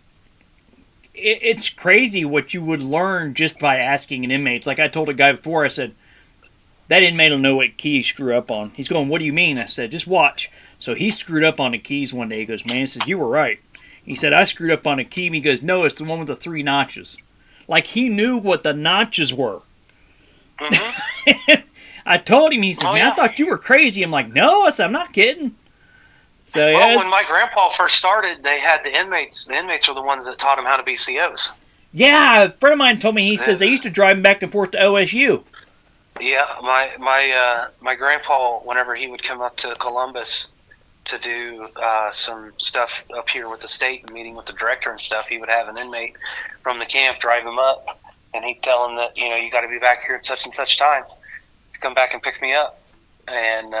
[SPEAKER 1] It's crazy what you would learn just by asking an inmate. It's like I told a guy before, I said, that inmate will know what key he screwed up on. He's going, what do you mean? I said, just watch. So he screwed up on the keys one day. He goes, man, he says, you were right. He said, I screwed up on a key. He goes, no, it's the one with the 3 notches. Like, he knew what the notches were. Mm-hmm. I told him, he said, man, I thought you were crazy. I'm like, no. I said, I'm not kidding. So,
[SPEAKER 2] when my grandpa first started, they had the inmates. The inmates were the ones that taught him how to be COs.
[SPEAKER 1] Yeah, a friend of mine told me, he says they used to drive him back and forth to OSU.
[SPEAKER 2] Yeah, my grandpa, whenever he would come up to Columbus to do some stuff up here with the state and meeting with the director and stuff, he would have an inmate from the camp drive him up, and he'd tell him that, you got to be back here at such and such time to come back and pick me up. And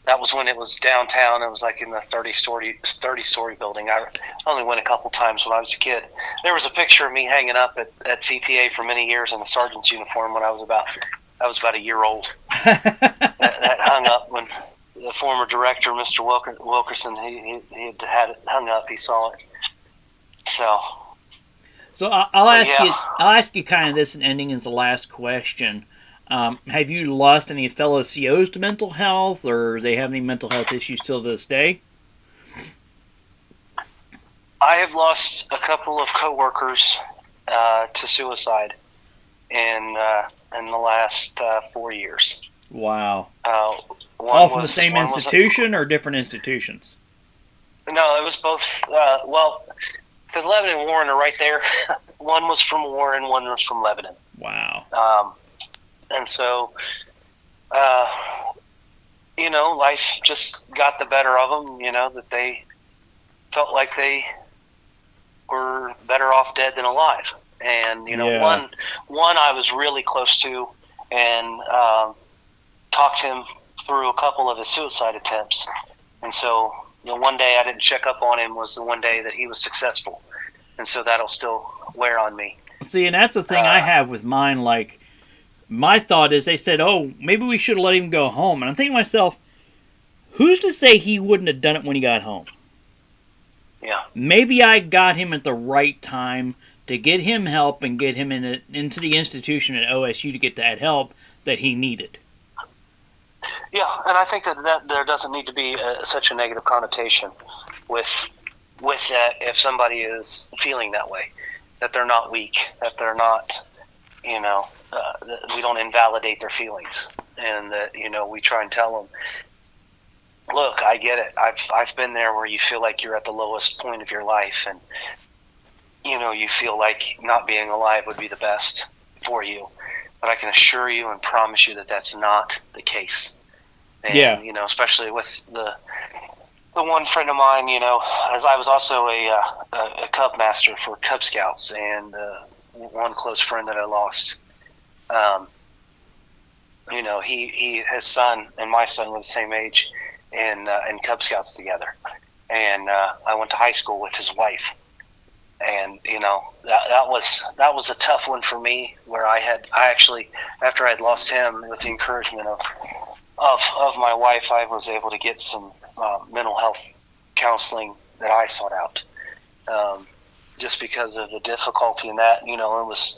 [SPEAKER 2] that was when it was downtown. It was like in the 30-story building. I only went a couple times when I was a kid. There was a picture of me hanging up at CTA for many years in a sergeant's uniform when I was about a year old. that hung up when the former director, Mr. Wilkerson, he had it hung up. He saw it. So
[SPEAKER 1] I'll ask you kind of this, and ending is the last question. Have you lost any fellow COs to mental health, or do they have any mental health issues till this day?
[SPEAKER 2] I have lost a couple of coworkers to suicide in the last 4 years.
[SPEAKER 1] Wow. All from the same institution or different institutions?
[SPEAKER 2] No, it was both. Because Lebanon and Warren are right there. One was from Warren, one was from Lebanon.
[SPEAKER 1] Wow.
[SPEAKER 2] And so, life just got the better of them, that they felt like they were better off dead than alive. And, one I was really close to, and talked him through a couple of his suicide attempts. And so, one day I didn't check up on him was the one day that he was successful. And so that'll still wear on me.
[SPEAKER 1] See, and that's the thing I have with mine. Like, my thought is they said, oh, maybe we should have let him go home. And I'm thinking to myself, who's to say he wouldn't have done it when he got home?
[SPEAKER 2] Yeah.
[SPEAKER 1] Maybe I got him at the right time to get him help and get him into the institution at OSU to get that help that he needed.
[SPEAKER 2] Yeah, and I think that there doesn't need to be such a negative connotation with that if somebody is feeling that way, that they're not weak, that they're not, that we don't invalidate their feelings, and that, we try and tell them, look, I get it. I've been there where you feel like you're at the lowest point of your life, and, you feel like not being alive would be the best for you. but I can assure you and promise you that that's not the case. And,
[SPEAKER 1] Yeah.
[SPEAKER 2] Especially with the one friend of mine, as I was also a Cub master for Cub Scouts, and one close friend that I lost, his son and my son were the same age in Cub Scouts together, and I went to high school with his wife, and that was a tough one for me, where I actually, after I had lost him, with the encouragement of my wife, I was able to get some mental health counseling that I sought out, just because of the difficulty in that. It was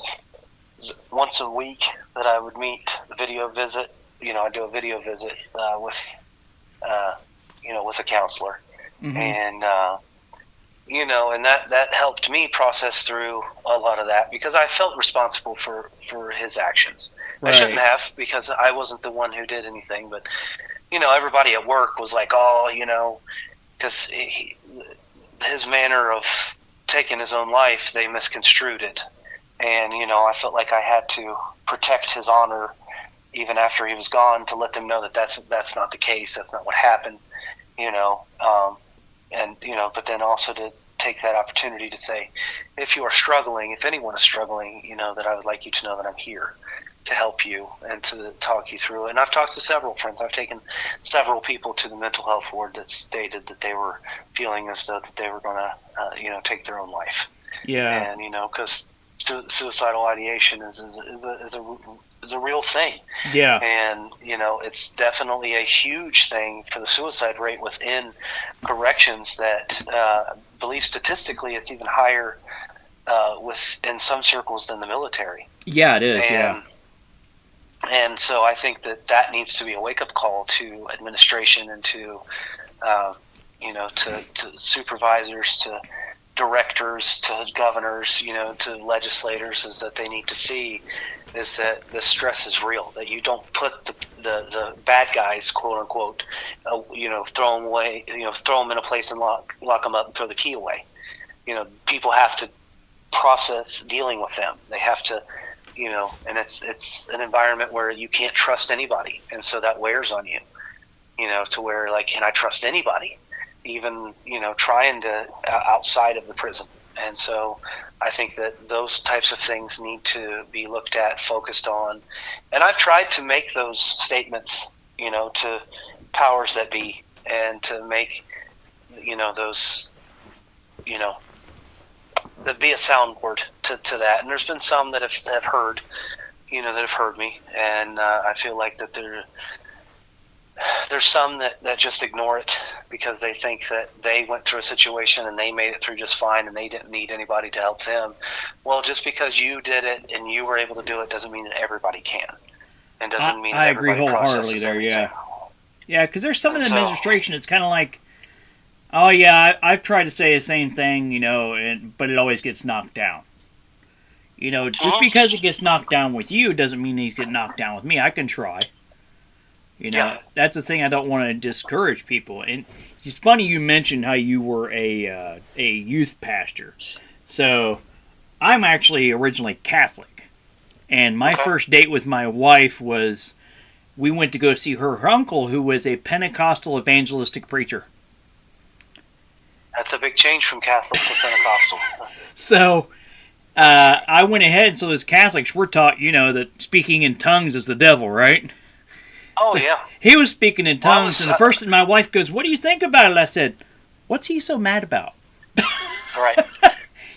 [SPEAKER 2] once a week that I would meet, a video visit. I'd do a video visit with a counselor,
[SPEAKER 1] Mm-hmm.
[SPEAKER 2] and and that helped me process through a lot of that, because I felt responsible for his actions.
[SPEAKER 1] Right.
[SPEAKER 2] I shouldn't have, because I wasn't the one who did anything, but everybody at work was like, oh, because his manner of taking his own life, they misconstrued it, and I felt like I had to protect his honor even after he was gone, to let them know that that's not the case, that's not what happened, but then also to take that opportunity to say, if you are struggling, if anyone is struggling, that I would like you to know that I'm here to help you and to talk you through it. And I've talked to several friends. I've taken several people to the mental health ward that stated that they were feeling as though that they were going to, take their own life.
[SPEAKER 1] Yeah.
[SPEAKER 2] And because suicidal ideation is a real thing.
[SPEAKER 1] Yeah.
[SPEAKER 2] And it's definitely a huge thing for the suicide rate within corrections, that believe statistically it's even higher in some circles than the military.
[SPEAKER 1] Yeah, it is.
[SPEAKER 2] And so I think that needs to be a wake-up call to administration and to to supervisors, to directors, to governors, to legislators, is that they need to see is that the stress is real, that you don't put the bad guys, quote unquote, throw them away, throw them in a place and lock them up and throw the key away. People have to process dealing with them. They have to, and it's an environment where you can't trust anybody, and so that wears on you, to where, like, can I trust anybody, even trying to outside of the prison? And so I think that those types of things need to be looked at, focused on, and I've tried to make those statements, to powers that be, and to make those that be a soundboard to that. And there's been some that have heard, that have heard me, and I feel like that there's some that just ignore it, because they think that they went through a situation and they made it through just fine and they didn't need anybody to help them. Well, just because you did it and you were able to do it doesn't mean that everybody can, and doesn't mean that
[SPEAKER 1] I agree
[SPEAKER 2] everybody
[SPEAKER 1] wholeheartedly there.
[SPEAKER 2] everything.
[SPEAKER 1] Yeah, because there's some in the administration. It's kind of like, oh yeah, I've tried to say the same thing, but it always gets knocked down. Just because it gets knocked down with you doesn't mean he's getting knocked down with me. I can try. That's the thing I don't want to discourage people. And it's funny you mentioned how you were a youth pastor. So I'm actually originally Catholic. And my first date with my wife was, we went to go see her uncle, who was a Pentecostal evangelistic preacher.
[SPEAKER 2] That's a big change from Catholic to Pentecostal.
[SPEAKER 1] So I went ahead, so as Catholics, we're taught, that speaking in tongues is the devil, right?
[SPEAKER 2] Oh,
[SPEAKER 1] so
[SPEAKER 2] yeah.
[SPEAKER 1] He was speaking in tongues, and the first thing my wife goes, "What do you think about it?" I said, "What's he so mad about?"
[SPEAKER 2] Right.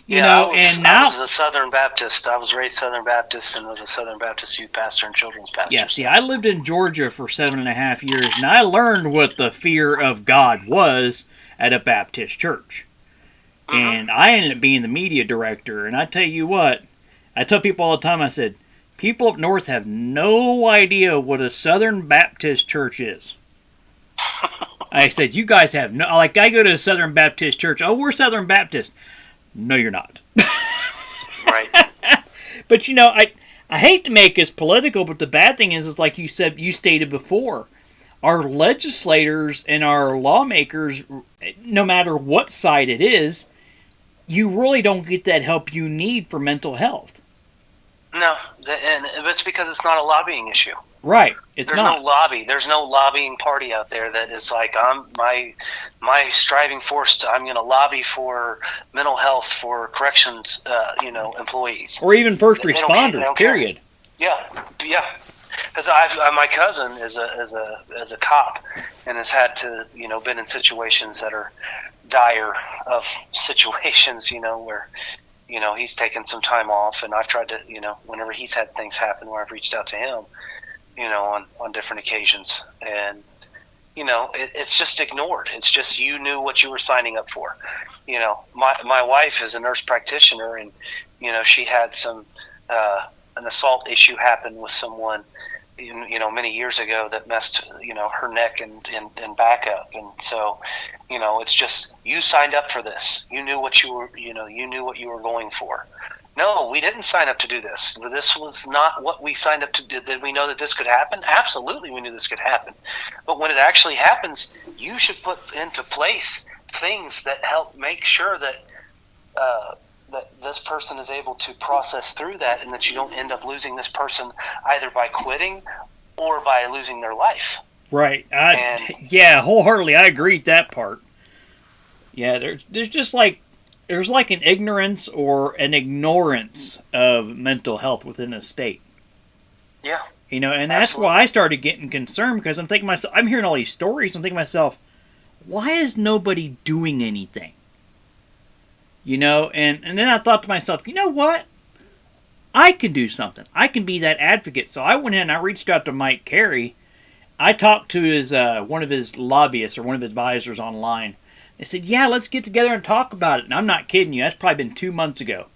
[SPEAKER 1] I
[SPEAKER 2] was a Southern Baptist. I was raised Southern Baptist and was a Southern Baptist youth pastor and children's pastor.
[SPEAKER 1] Yeah, see, I lived in Georgia for 7.5 years, and I learned what the fear of God was at a Baptist church. Mm-hmm. And I ended up being the media director, and I tell you what, I tell people all the time, I said, people up north have no idea what a Southern Baptist church is. I said, you guys have no, like, I go to a Southern Baptist church, oh, we're Southern Baptist. No, you're not.
[SPEAKER 2] Right.
[SPEAKER 1] But, I hate to make this political, but the bad thing is like you said, you stated before, our legislators and our lawmakers, no matter what side it is, you really don't get that help you need for mental health.
[SPEAKER 2] No, and it's because it's not a lobbying issue.
[SPEAKER 1] Right.
[SPEAKER 2] There's no lobby. There's no lobbying party out there that is like, I'm my striving force. I'm going to lobby for mental health for corrections, employees,
[SPEAKER 1] or even first
[SPEAKER 2] They
[SPEAKER 1] responders. Period.
[SPEAKER 2] Yeah. Because my cousin is a cop and has had to been in situations that are dire of situations where he's taken some time off, and I've tried to whenever he's had things happen where I've reached out to him on different occasions, and it's just ignored. It's just, you knew what you were signing up for. My wife is a nurse practitioner, and she had some an assault issue happen with someone many years ago that messed her neck and back up, and so it's just, you signed up for this. You knew what you were going for. No, we didn't sign up to do this. This was not what we signed up to do. Did we know that this could happen? Absolutely, we knew this could happen. But when it actually happens, you should put into place things that help make sure that that this person is able to process through that, and that you don't end up losing this person either by quitting or by losing their life.
[SPEAKER 1] Right. Yeah, wholeheartedly, I agree with that part. Yeah, there's just like, there's like an ignorance or an ignorance of mental health within a state.
[SPEAKER 2] Yeah.
[SPEAKER 1] And that's
[SPEAKER 2] Absolutely.
[SPEAKER 1] why I started getting concerned, because I'm thinking to myself, I'm hearing all these stories, I'm thinking to myself, why is nobody doing anything? And then I thought to myself, you know what? I can do something. I can be that advocate. So I went in and I reached out to Mike Carey. I talked to his one of his lobbyists or one of his advisors online. They said, yeah, let's get together and talk about it. And I'm not kidding you. That's probably been 2 months ago.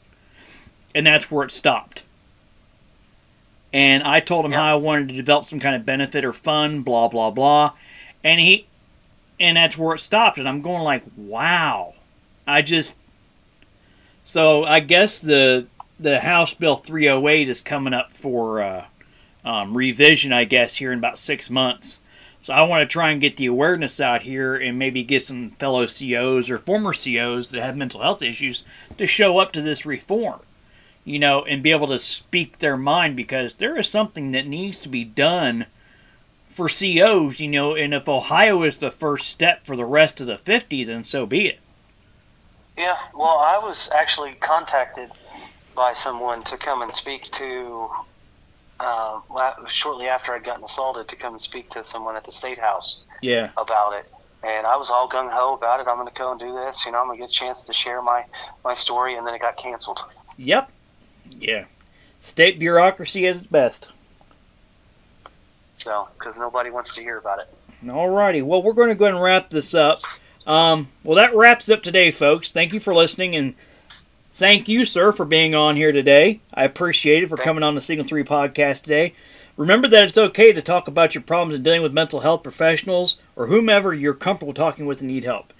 [SPEAKER 1] And that's where it stopped. And I told him how I wanted to develop some kind of benefit or fund, blah, blah, blah. And that's where it stopped. And I'm going like, wow. So I guess the House Bill 308 is coming up for revision, I guess, here in about 6 months. So I want to try and get the awareness out here and maybe get some fellow COs or former COs that have mental health issues to show up to this reform, and be able to speak their mind, because there is something that needs to be done for COs, and if Ohio is the first step for the rest of the 50, then so be it.
[SPEAKER 2] Yeah, well, I was actually contacted by someone to come and speak to, shortly after I'd gotten assaulted, to come and speak to someone at the State House about it. And I was all gung-ho about it. I'm going to go and do this. I'm going to get a chance to share my story, and then it got canceled.
[SPEAKER 1] Yep. Yeah. State bureaucracy at its best.
[SPEAKER 2] So, because nobody wants to hear about it.
[SPEAKER 1] Alrighty. Well, we're going to go ahead and wrap this up. Well, that wraps up today, folks. Thank you for listening, and thank you, sir, for being on here today. I appreciate it for coming on the Signal 3 podcast today. Remember that it's okay to talk about your problems in dealing with mental health professionals or whomever you're comfortable talking with and need help.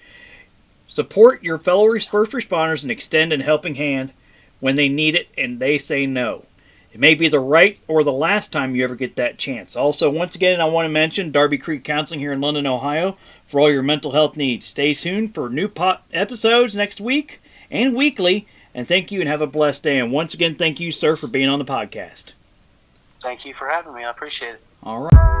[SPEAKER 1] Support your fellow first responders and extend a helping hand when they need it and they say no. It may be the right or the last time you ever get that chance. Also, once again, I want to mention Darby Creek Counseling here in London, Ohio, for all your mental health needs. Stay tuned for new episodes next week and weekly. And thank you and have a blessed day. And once again, thank you, sir, for being on the podcast.
[SPEAKER 2] Thank you for having me. I appreciate it.
[SPEAKER 1] All right.